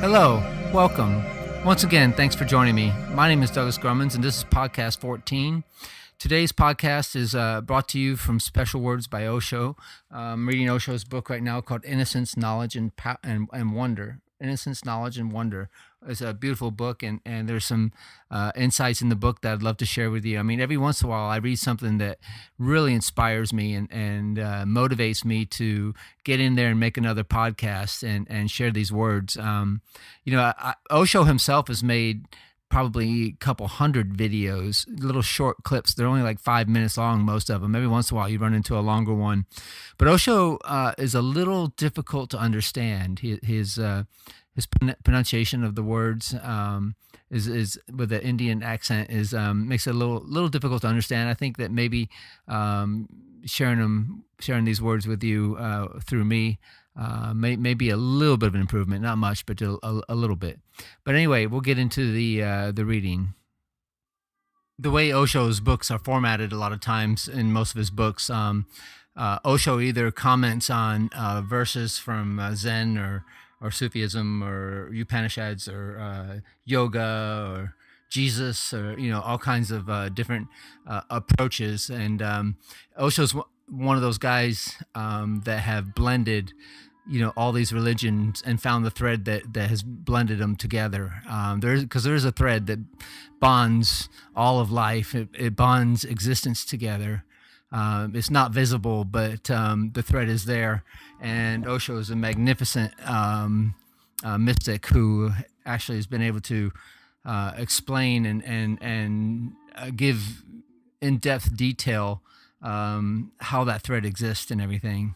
Hello, welcome. Once again, thanks for joining me. My name is Douglas Grummons, and this is Podcast14. Today's podcast is brought to you from Special Words by Osho. I'm reading Osho's book right now called Innocence, Knowledge, and Wonder. Innocence, Knowledge, and Wonder. It's a beautiful book, and there's some insights in the book that I'd love to share with you. I mean, every once in a while, I read something that really inspires me and motivates me to get in there and make another podcast and share these words. Osho himself has made probably a couple hundred videos, little short clips. They're only like 5 minutes long, most of them. Every once in a while, you run into a longer one. But Osho is a little difficult to understand. His pronunciation of the words is with the Indian accent makes it a little difficult to understand. I think that maybe sharing these words with you through me may be a little bit of an improvement, not much, but a little bit. But anyway, we'll get into the reading. The way Osho's books are formatted, a lot of times in most of his books, Osho either comments on verses from Zen or Sufism or Upanishads or yoga or Jesus or all kinds of different approaches. And Osho's one of those guys that have blended all these religions and found the thread that has blended them together. There's a thread that bonds all of life. It bonds existence together. It's not visible, but the thread is there. And Osho is a magnificent mystic who actually has been able to explain and give in-depth detail how that thread exists and everything.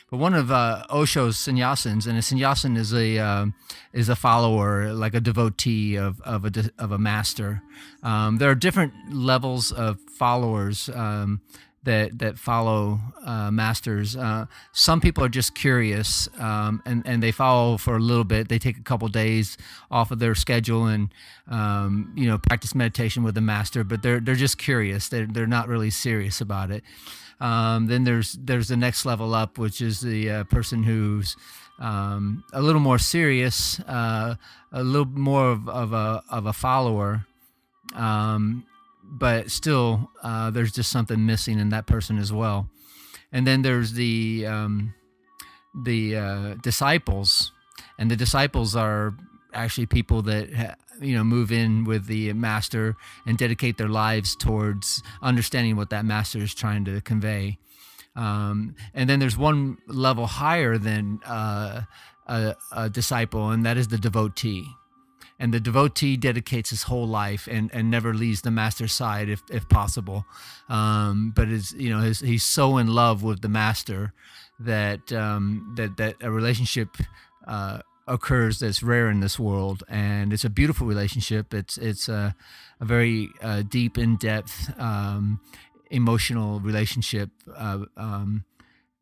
But one of Osho's sannyasins, and a sannyasin is a follower, like a devotee of a master. There are different levels of followers that follow masters. Some people are just curious, and they follow for a little bit. They take a couple days off of their schedule and practice meditation with the master. But they're just curious. They're not really serious about it. Then there's the next level up, which is the person who's a little more serious, a little more of a follower. But still, there's just something missing in that person as well. And then there's the disciples, and the disciples are actually people that move in with the master and dedicate their lives towards understanding what that master is trying to convey. And then there's one level higher than a disciple, and that is the devotee. And the devotee dedicates his whole life and never leaves the master's side if possible. But he's so in love with the master that a relationship occurs that's rare in this world, and it's a beautiful relationship. It's a very deep, in-depth, emotional relationship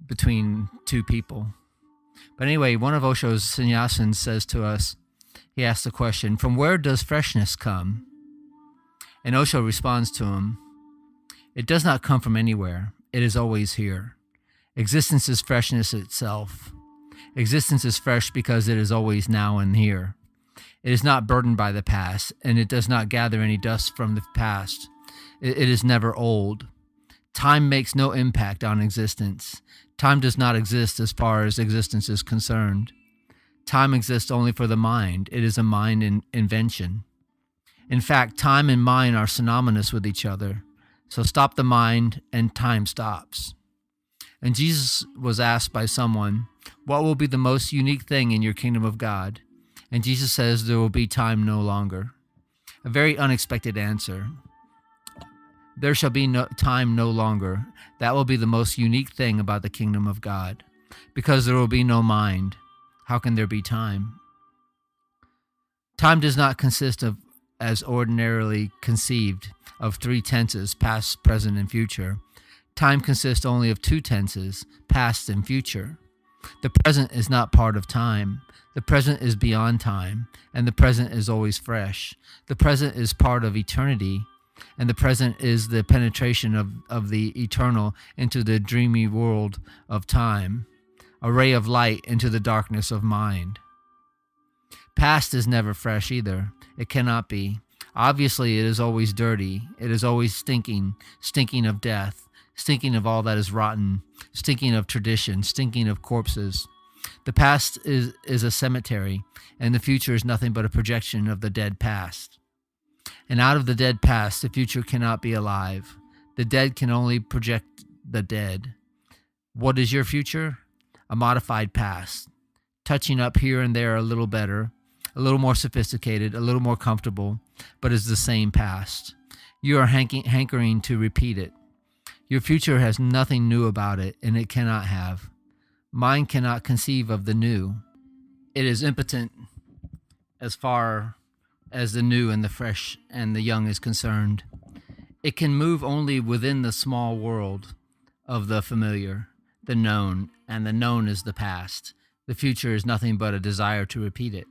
between two people. But anyway, one of Osho's sannyasins says to us, he asks the question, from where does freshness come? And Osho responds to him, it does not come from anywhere. It is always here. Existence is freshness itself. Existence is fresh because it is always now and here. It is not burdened by the past, and it does not gather any dust from the past. It is never old. Time makes no impact on existence. Time does not exist as far as existence is concerned. Time exists only for the mind. It is a mind invention. In fact, time and mind are synonymous with each other. So stop the mind and time stops. And Jesus was asked by someone, what will be the most unique thing in your kingdom of God? And Jesus says there will be time no longer. A very unexpected answer. There shall be no time no longer. That will be the most unique thing about the kingdom of God. Because there will be no mind. How can there be time? Time does not consist of, as ordinarily conceived, of three tenses, past, present, and future. Time consists only of two tenses, past and future. The present is not part of time. The present is beyond time, and the present is always fresh. The present is part of eternity, and the present is the penetration of the eternal into the dreamy world of time, a ray of light into the darkness of mind. Past is never fresh either. It cannot be. Obviously, it is always dirty. It is always stinking, stinking of death, stinking of all that is rotten, stinking of tradition, stinking of corpses. The past is a cemetery, and the future is nothing but a projection of the dead past. And out of the dead past, the future cannot be alive. The dead can only project the dead. What is your future? A modified past, touching up here and there a little better, a little more sophisticated, a little more comfortable, but is the same past. You are hankering to repeat it. Your future has nothing new about it, and it cannot have. Mind cannot conceive of the new. It is impotent as far as the new and the fresh and the young is concerned. It can move only within the small world of the familiar, the known, and the known is the past. The future is nothing but a desire to repeat it,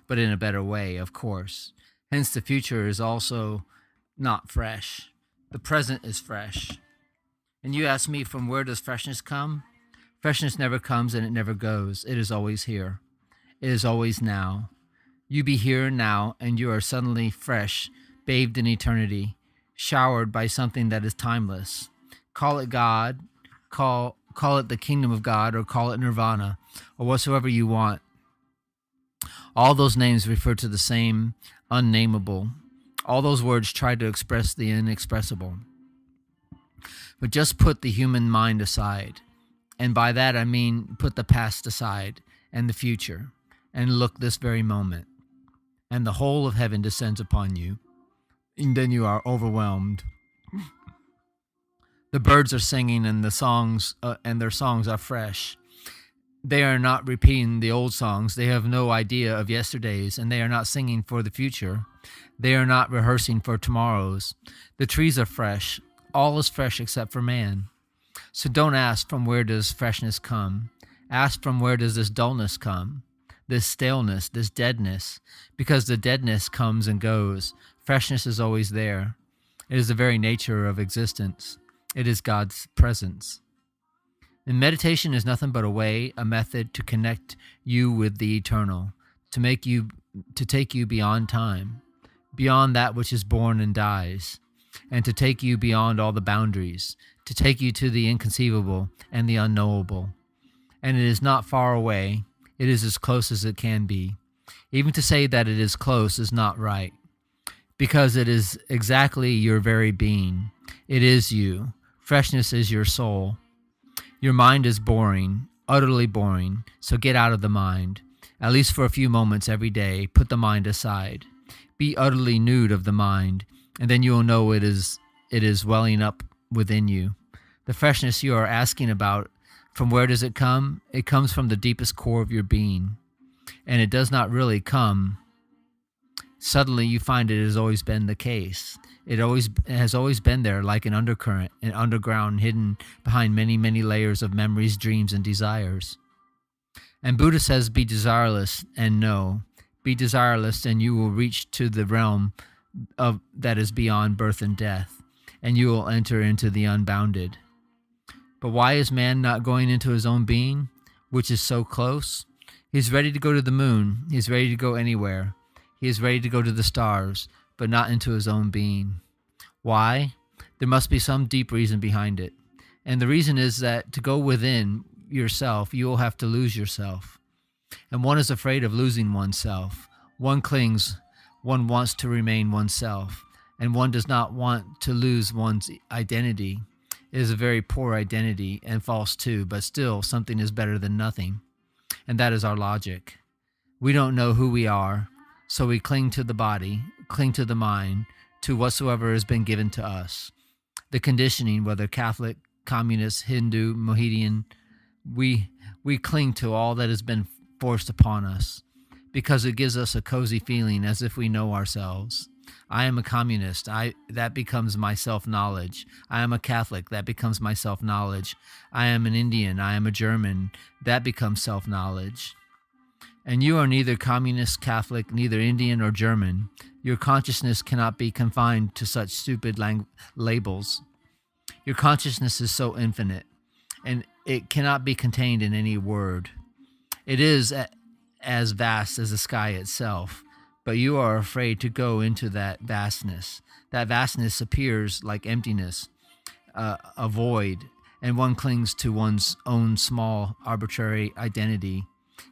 but in a better way, of course. Hence, the future is also not fresh. The present is fresh. And you ask me, from where does freshness come? Freshness never comes and it never goes. It is always here. It is always now. You be here now, and you are suddenly fresh, bathed in eternity, showered by something that is timeless. Call it God, call it the kingdom of God, or call it nirvana, or whatsoever you want. All those names refer to the same unnameable. All those words try to express the inexpressible. But just put the human mind aside. And by that I mean put the past aside and the future, and look this very moment. And the whole of heaven descends upon you. And then you are overwhelmed. The birds are singing, and the songs and their songs are fresh. They are not repeating the old songs. They have no idea of yesterday's, and they are not singing for the future. They are not rehearsing for tomorrows. The trees are fresh. All is fresh except for man. So don't ask, from where does freshness come? Ask, from where does this dullness come? This staleness, this deadness? Because the deadness comes and goes. Freshness is always there. It is the very nature of existence. It is God's presence. And meditation is nothing but a way, a method to connect you with the eternal, to take you beyond time, beyond that which is born and dies, and to take you beyond all the boundaries, to take you to the inconceivable and the unknowable. And it is not far away. It is as close as it can be. Even to say that it is close is not right, because it is exactly your very being. It is you. Freshness is your soul. Your mind is boring, utterly boring, so get out of the mind. At least for a few moments every day, put the mind aside. Be utterly nude of the mind, and then you will know it is welling up within you. The freshness you are asking about, from where does it come? It comes from the deepest core of your being. And it does not really come. Suddenly you find it has always been the case. It has always been there, like an undercurrent, an underground hidden behind many, many layers of memories, dreams, and desires. And Buddha says, be desireless and know. Be desireless and you will reach to the realm that is beyond birth and death, and you will enter into the unbounded. But why is man not going into his own being, which is so close? He's ready to go to the moon. He's ready to go anywhere. He is ready to go to the stars, but not into his own being. Why? There must be some deep reason behind it. And the reason is that to go within yourself, you will have to lose yourself. And one is afraid of losing oneself. One clings. One wants to remain oneself. And one does not want to lose one's identity. It is a very poor identity and false too, but still something is better than nothing. And that is our logic. We don't know who we are, so we cling to the body, cling to the mind, to whatsoever has been given to us. The conditioning, whether Catholic, Communist, Hindu, Mohammedan, we cling to all that has been forced upon us because it gives us a cozy feeling as if we know ourselves. I am a communist. That becomes my self-knowledge. I am a Catholic. That becomes my self-knowledge. I am an Indian. I am a German. That becomes self-knowledge. And you are neither communist, Catholic, neither Indian or German. Your consciousness cannot be confined to such stupid labels. Your consciousness is so infinite, and it cannot be contained in any word. It is as vast as the sky itself, but you are afraid to go into that vastness. That vastness appears like emptiness, a void, and one clings to one's own small, arbitrary identity,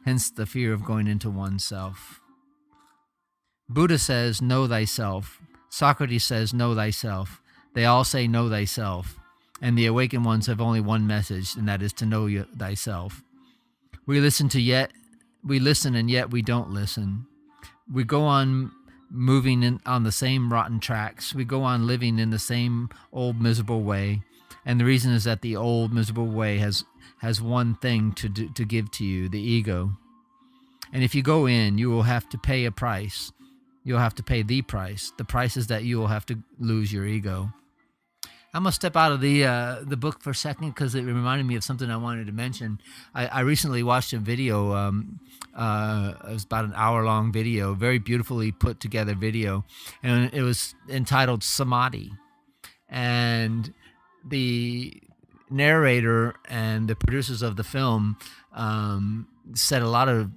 hence the fear of going into oneself. Buddha says, know thyself. Socrates says, know thyself. They all say, know thyself. And the awakened ones have only one message, and that is to know thyself. We listen and yet we don't listen. We go on moving on the same rotten tracks. We go on living in the same old miserable way. And the reason is that the old miserable way has one thing to give to you, the ego. And if you go in, you will have to pay a price. You'll have to pay the price. The price is that you will have to lose your ego. I'm going to step out of the book for a second because it reminded me of something I wanted to mention. I recently watched a video. It was about an hour-long video, very beautifully put together video. And it was entitled Samadhi. And the narrator and the producers of the film said a lot of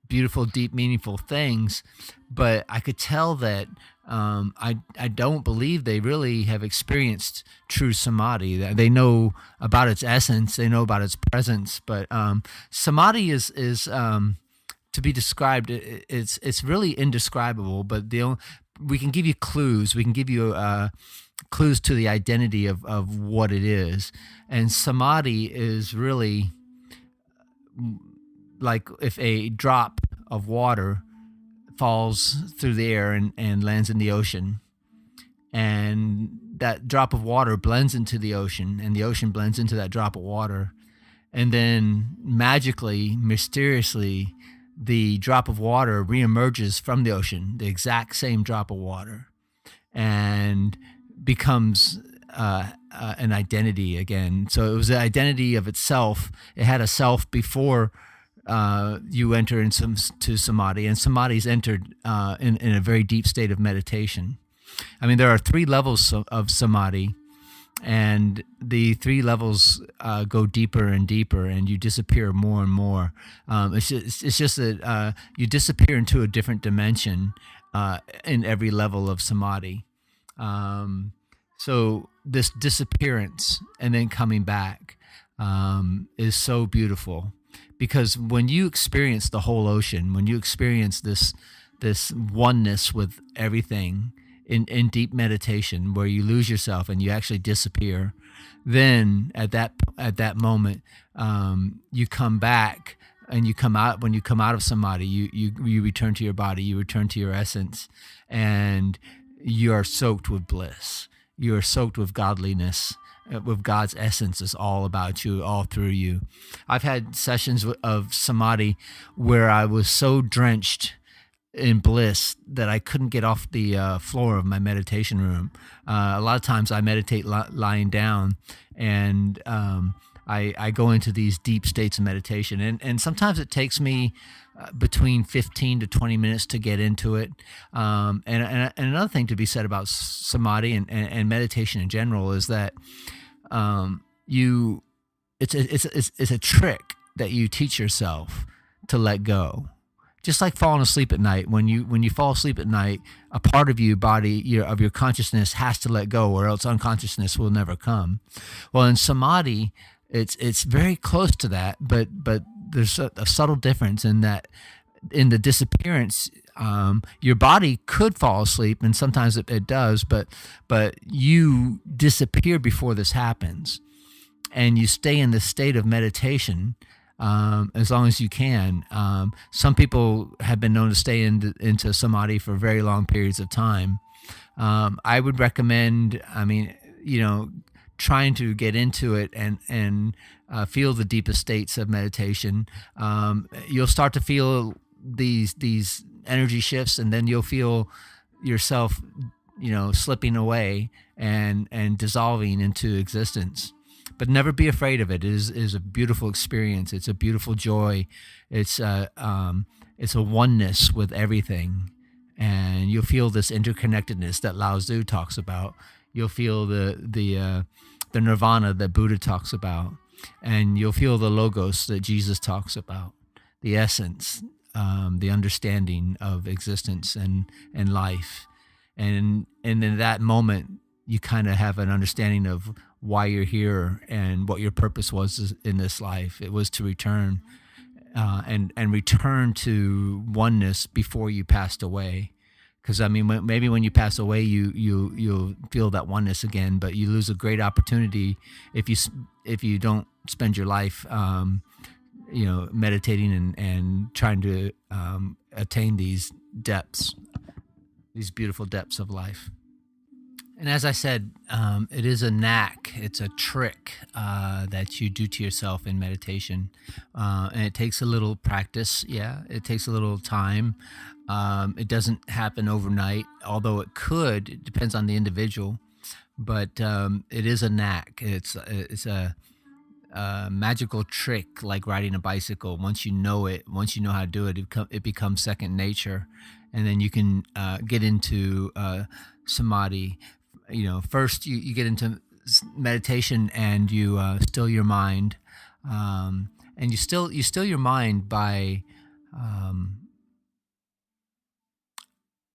beautiful, deep, meaningful things, but I could tell that I don't believe they really have experienced true samadhi. They know about its essence, they know about its presence, but samadhi is to be described. It's really indescribable. But we can give you clues. We can give you clues to the identity of what it is, and samadhi is really like if a drop of water falls through the air and lands in the ocean, and that drop of water blends into the ocean, and the ocean blends into that drop of water, and then magically, mysteriously, the drop of water reemerges from the ocean, the exact same drop of water, and becomes an identity again. So it was the identity of itself. It had a self before you enter into samadhi, and samadhi's entered in a very deep state of meditation. I mean, there are 3 levels of samadhi, and the 3 levels go deeper and deeper, and you disappear more and more. It's just that you disappear into a different dimension in every level of samadhi. So this disappearance and then coming back is so beautiful. Because when you experience the whole ocean, when you experience this oneness with everything in deep meditation, where you lose yourself and you actually disappear, then at that moment you come back and you come out. When you come out of samadhi, you return to your body, you return to your essence, and you are soaked with bliss. You are soaked with godliness. With God's essence is all about you, all through you. I've had sessions of samadhi where I was so drenched in bliss that I couldn't get off the floor of my meditation room. A lot of times I meditate lying down, and I go into these deep states of meditation. And sometimes it takes me between 15 to 20 minutes to get into it. And another thing to be said about samadhi and meditation in general is that it's a trick that you teach yourself to let go. Just like falling asleep at night. When you fall asleep at night, a part of your consciousness has to let go, or else unconsciousness will never come. Well, in samadhi, it's very close to that, but there's a subtle difference in that. In the disappearance, your body could fall asleep, and sometimes it does, but you disappear before this happens, and you stay in this state of meditation as long as you can. Some people have been known to stay into samadhi for very long periods of time. I would recommend, trying to get into it and feel the deepest states of meditation. You'll start to feel these energy shifts, and then you'll feel yourself, slipping away and dissolving into existence. But never be afraid of it. It is a beautiful experience. It's a beautiful joy. It's a oneness with everything, and you'll feel this interconnectedness that Lao Tzu talks about. You'll feel the nirvana that Buddha talks about, and you'll feel the logos that Jesus talks about, the essence the understanding of existence and life. And in that moment, you kind of have an understanding of why you're here and what your purpose was in this life. It was to return and return to oneness before you passed away. Because I mean, maybe when you pass away, you'll feel that oneness again, but you lose a great opportunity if you don't spend your life, meditating and trying to attain these depths, these beautiful depths of life. And as I said, it is a knack. It's a trick that you do to yourself in meditation. And it takes a little practice. Yeah, it takes a little time. It doesn't happen overnight, although it could. It depends on the individual. But it is a knack. It's a magical trick, like riding a bicycle. Once you know it, once you know how to do it, it becomes second nature. And then you can get into samadhi. First you get into meditation and you still your mind, and you still your mind by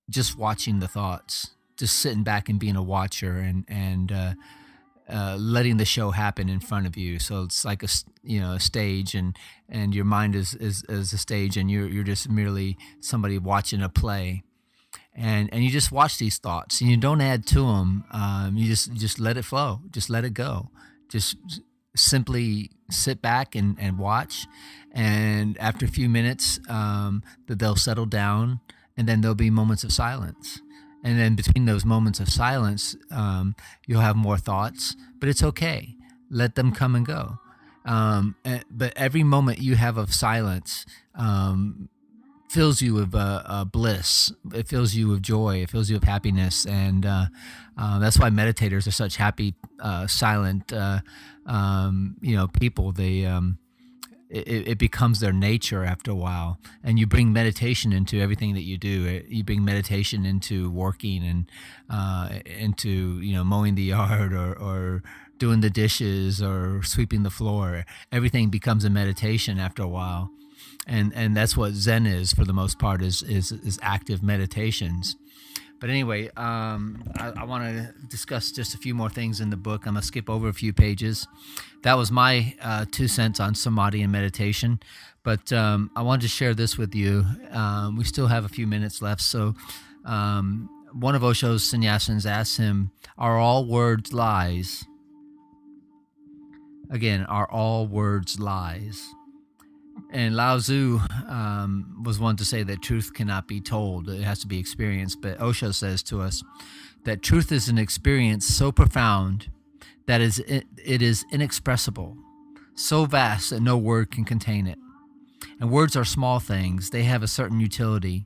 just watching the thoughts, just sitting back and being a watcher and letting the show happen in front of you. So it's like a stage, and your mind is a stage, and you're just merely somebody watching a play. And you just watch these thoughts, and you don't add to them. You just let it flow. Just let it go. Just simply sit back and watch. And after a few minutes, that they'll settle down, and then there'll be moments of silence. And then between those moments of silence, you'll have more thoughts, but it's okay. Let them come and go. But every moment you have of silence fills you with bliss. It fills you with joy. It fills you with happiness, and that's why meditators are such happy, silent, people. It becomes their nature after a while, and you bring meditation into everything that you do. You bring meditation into working and into mowing the yard or doing the dishes or sweeping the floor. Everything becomes a meditation after a while. And that's what Zen is for the most part, is active meditations. But anyway, I want to discuss just a few more things in the book. I'm going to skip over a few pages. That was my 2 cents on samadhi and meditation. But I wanted to share this with you. We still have a few minutes left. So one of Osho's sannyasins asked him, are all words lies? Again, are all words lies? And Lao Tzu was one to say that truth cannot be told. It has to be experienced. But Osho says to us that truth is an experience so profound that it is inexpressible, so vast that no word can contain it. And words are small things. They have a certain utility,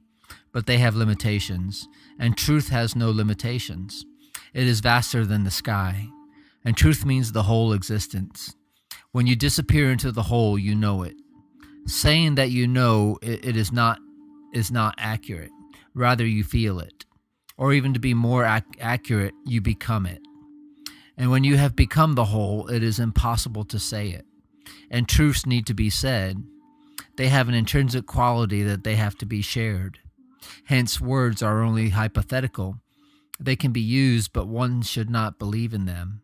but they have limitations. And truth has no limitations. It is vaster than the sky. And truth means the whole existence. When you disappear into the whole, you know it. Saying that you know it is not accurate. Rather, you feel it. Or even to be more accurate, you become it. And when you have become the whole, it is impossible to say it. And truths need to be said. They have an intrinsic quality that they have to be shared. Hence, words are only hypothetical. They can be used, but one should not believe in them.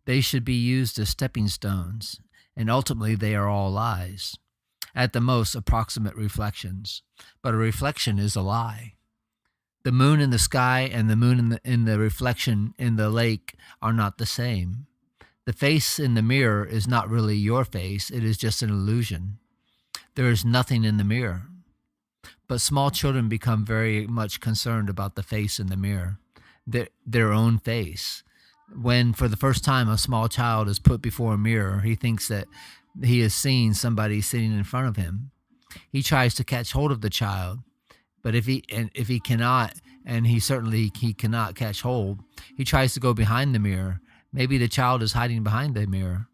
They should be used as stepping stones, and ultimately they are all lies. At the most, approximate reflections. But a reflection is a lie. The moon in the sky and the moon in the reflection in the lake are not the same. The face in the mirror is not really your face. It is just an illusion. There is nothing in the mirror. But small children become very much concerned about the face in the mirror, their own face. When for the first time a small child is put before a mirror, he thinks that he is seeing somebody sitting in front of him. He tries to catch hold of the child, but if he cannot, and he cannot catch hold, he tries to go behind the mirror. Maybe the child is hiding behind the mirror.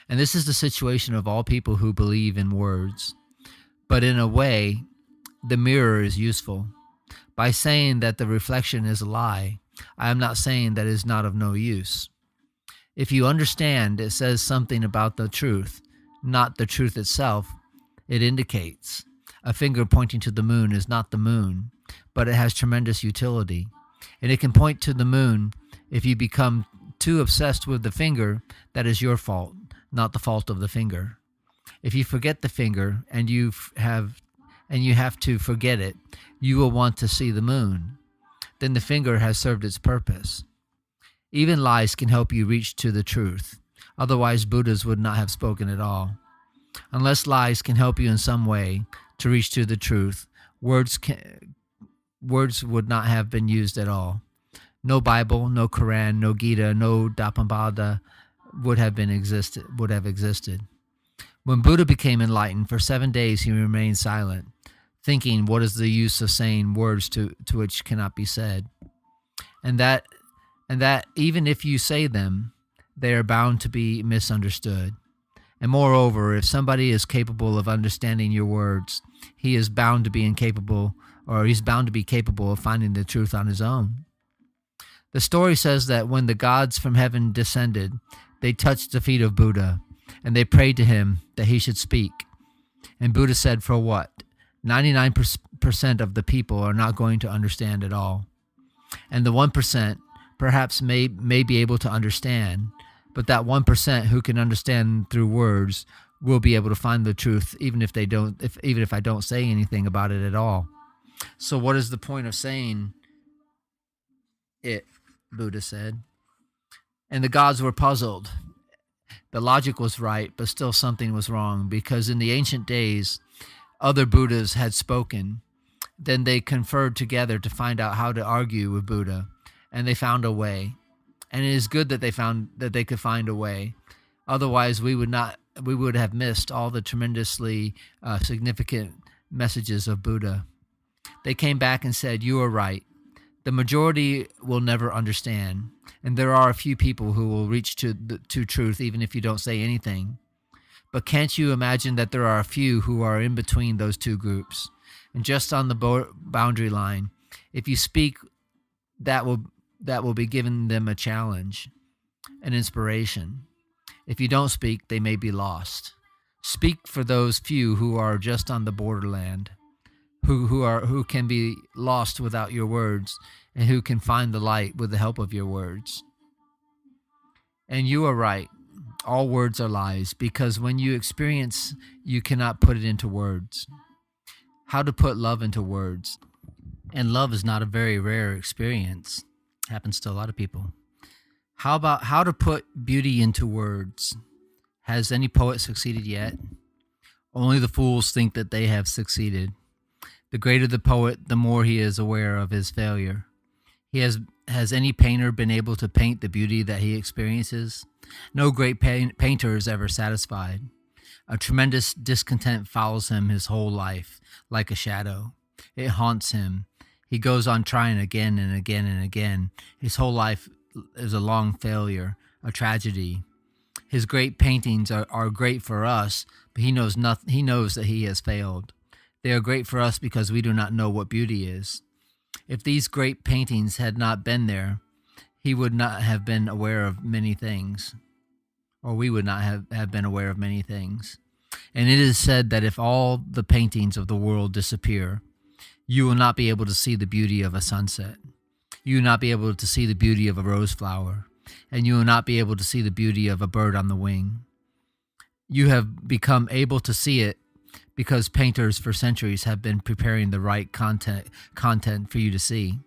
And this is the situation of all people who believe in words. But in a way, the mirror is useful. By saying that the reflection is a lie, I am not saying that it is not of no use. If you understand it says something about the truth, not the truth itself, it indicates. A finger pointing to the moon is not the moon, but it has tremendous utility. And it can point to the moon. If you become too obsessed with the finger, that is your fault, not the fault of the finger. If you forget the finger and you have to forget it, you will want to see the moon. Then the finger has served its purpose. Even lies can help you reach to the truth. Otherwise, Buddhas would not have spoken at all. Unless lies can help you in some way to reach to the truth, words would not have been used at all. No Bible, no Quran, no Gita, no Dhammapada would have existed. When Buddha became enlightened, for 7 days he remained silent, thinking, what is the use of saying words to which cannot be said? And that even if you say them, they are bound to be misunderstood. And moreover, if somebody is capable of understanding your words, he's bound to be capable of finding the truth on his own. The story says that when the gods from heaven descended, they touched the feet of Buddha, and they prayed to him that he should speak. And Buddha said, for what? 99% of the people are not going to understand at all. And the 1% perhaps may be able to understand, but that 1% who can understand through words will be able to find the truth, even if I don't say anything about it at all. So what is the point of saying it? Buddha said. And the gods were puzzled. The logic was right, but still something was wrong, because in the ancient days, other Buddhas had spoken. Then they conferred together to find out how to argue with Buddha, and they found a way. And it is good that they could find a way. Otherwise, we would have missed all the tremendously significant messages of Buddha. They came back and said, you are right. The majority will never understand, and there are a few people who will reach to truth even if you don't say anything. But can't you imagine that there are a few who are in between those two groups, and just on the boundary line? If you speak, that will be giving them a challenge, an inspiration. If you don't speak, they may be lost. Speak for those few who are just on the borderland, who can be lost without your words, and who can find the light with the help of your words. And you are right. All words are lies, because when you experience, you cannot put it into words. How to put love into words? And love is not a very rare experience. Happens to a lot of people. How about how to put beauty into words? Has any poet succeeded yet? Only the fools think that they have succeeded. The greater the poet, the more he is aware of his failure. Has any painter been able to paint the beauty that he experiences? No great painter is ever satisfied. A tremendous discontent follows him his whole life, like a shadow. It haunts him. He goes on trying again and again and again. His whole life is a long failure, a tragedy. His great paintings are great for us, but he knows that he has failed. They are great for us because we do not know what beauty is. If these great paintings had not been there, he would not have been aware of many things, or we would not have been aware of many things. And it is said that if all the paintings of the world disappear, you will not be able to see the beauty of a sunset. You will not be able to see the beauty of a rose flower, and you will not be able to see the beauty of a bird on the wing. You have become able to see it because painters for centuries have been preparing the right content for you to see.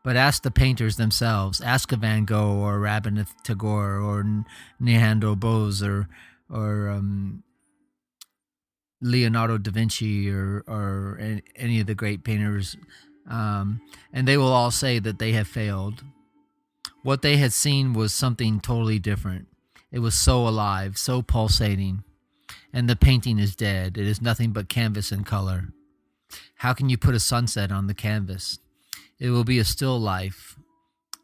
But ask the painters themselves. Ask a Van Gogh or Rabindranath Tagore or Nehandro Bose or Leonardo da Vinci or any of the great painters, and they will all say that they have failed. What they had seen was something totally different. It was so alive, so pulsating. And the painting is dead. It is nothing but canvas and color. How can you put a sunset on the canvas? It will be a still life.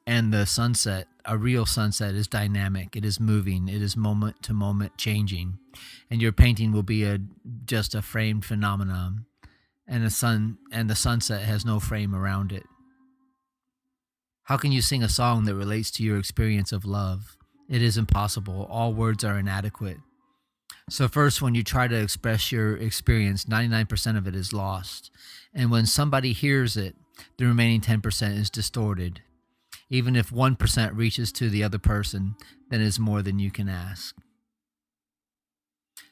And the sunset, a real sunset, is dynamic. It is moving. It is moment to moment changing. And your painting will be just a framed phenomenon. And the sunset has no frame around it. How can you sing a song that relates to your experience of love? It is impossible. All words are inadequate. So first, when you try to express your experience, 99% of it is lost. And when somebody hears it, the remaining 10% is distorted. Even if 1% reaches to the other person, then it's more than you can ask.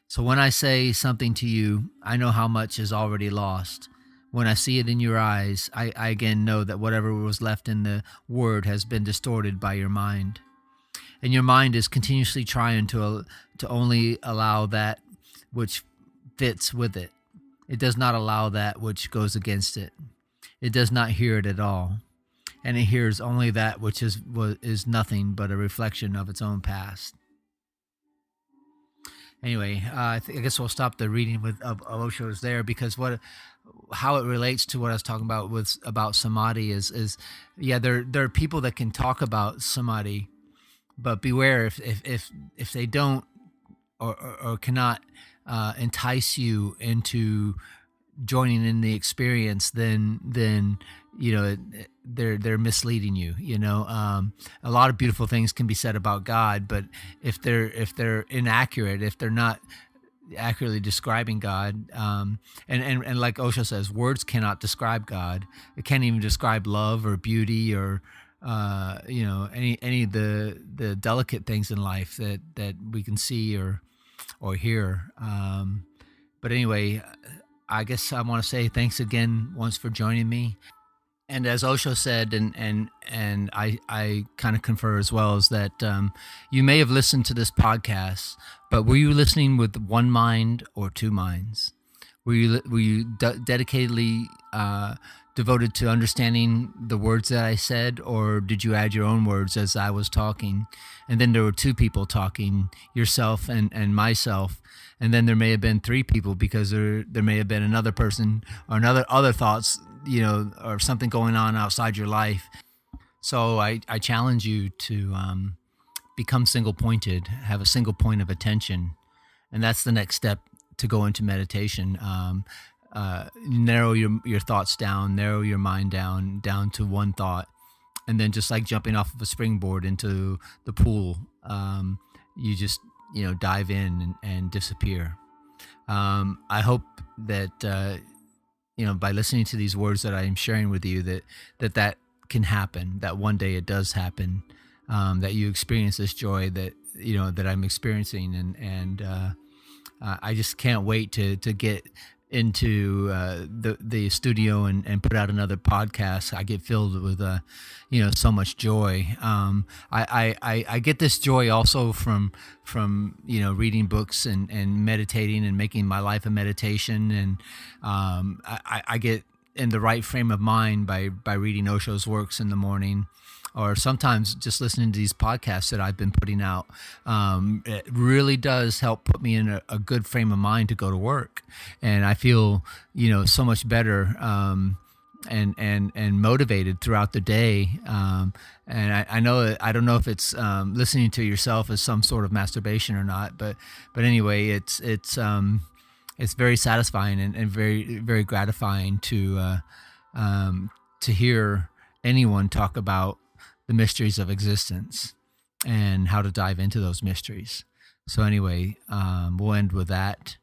So when I say something to you, I know how much is already lost. When I see it in your eyes, I again know that whatever was left in the word has been distorted by your mind. And your mind is continuously trying to only allow that which fits with it. It does not allow that which goes against it. It does not hear it at all. And it hears only that which is nothing but a reflection of its own past. Anyway, I guess we'll stop the reading of Osho's there, because how it relates to what I was talking about samadhi is there are people that can talk about samadhi, but beware if they don't or cannot entice you into joining in the experience, then they're misleading you. A lot of beautiful things can be said about God, but if they're inaccurate, if they're not accurately describing God, and like Osho says, words cannot describe God. It can't even describe love or beauty or any of the delicate things in life that we can see or hear. But anyway, I guess I want to say thanks again once for joining me. And as Osho said, and I kind of confer as well, is that you may have listened to this podcast, but were you listening with one mind or two minds? Were you dedicatedly devoted to understanding the words that I said, or did you add your own words as I was talking? And then there were two people talking, yourself and myself, and then there may have been three people, because there may have been another person or other thoughts, or something going on outside your life. So I challenge you to become single-pointed, have a single point of attention, and that's the next step to go into meditation. Narrow your thoughts down, narrow your mind down to one thought, and then just like jumping off of a springboard into the pool, you just dive in and disappear. I hope that by listening to these words that I am sharing with you, that can happen, that one day it does happen, that you experience this joy that I'm experiencing, and I just can't wait to get into the studio and put out another podcast. I get filled with so much joy. I get this joy also from reading books and meditating and making my life a meditation, and I get in the right frame of mind by reading Osho's works in the morning, or sometimes just listening to these podcasts that I've been putting out. It really does help put me in a good frame of mind to go to work. And I feel, so much better and motivated throughout the day. And I know, I don't know if it's listening to yourself as some sort of masturbation or not, but anyway, it's very satisfying and very, very gratifying to hear anyone talk about the mysteries of existence and how to dive into those mysteries. So anyway, we'll end with that.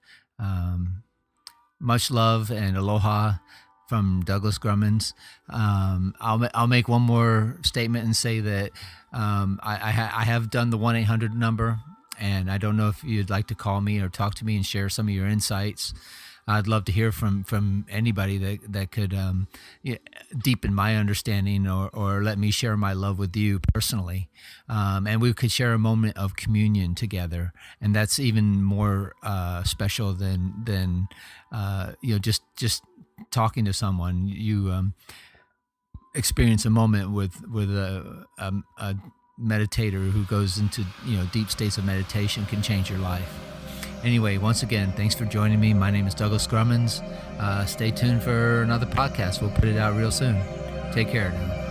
Much love and aloha from Douglas Grummons. I'll make one more statement and say that I have done the 1-800 number, and I don't know if you'd like to call me or talk to me and share some of your insights. I'd love to hear from anybody that could deepen my understanding or let me share my love with you personally. And we could share a moment of communion together. And that's even more special than just talking to someone. You experience a moment with a meditator who goes into deep states of meditation can change your life. Anyway, once again, thanks for joining me. My name is Douglas Grummons. Stay tuned for another podcast. We'll put it out real soon. Take care now.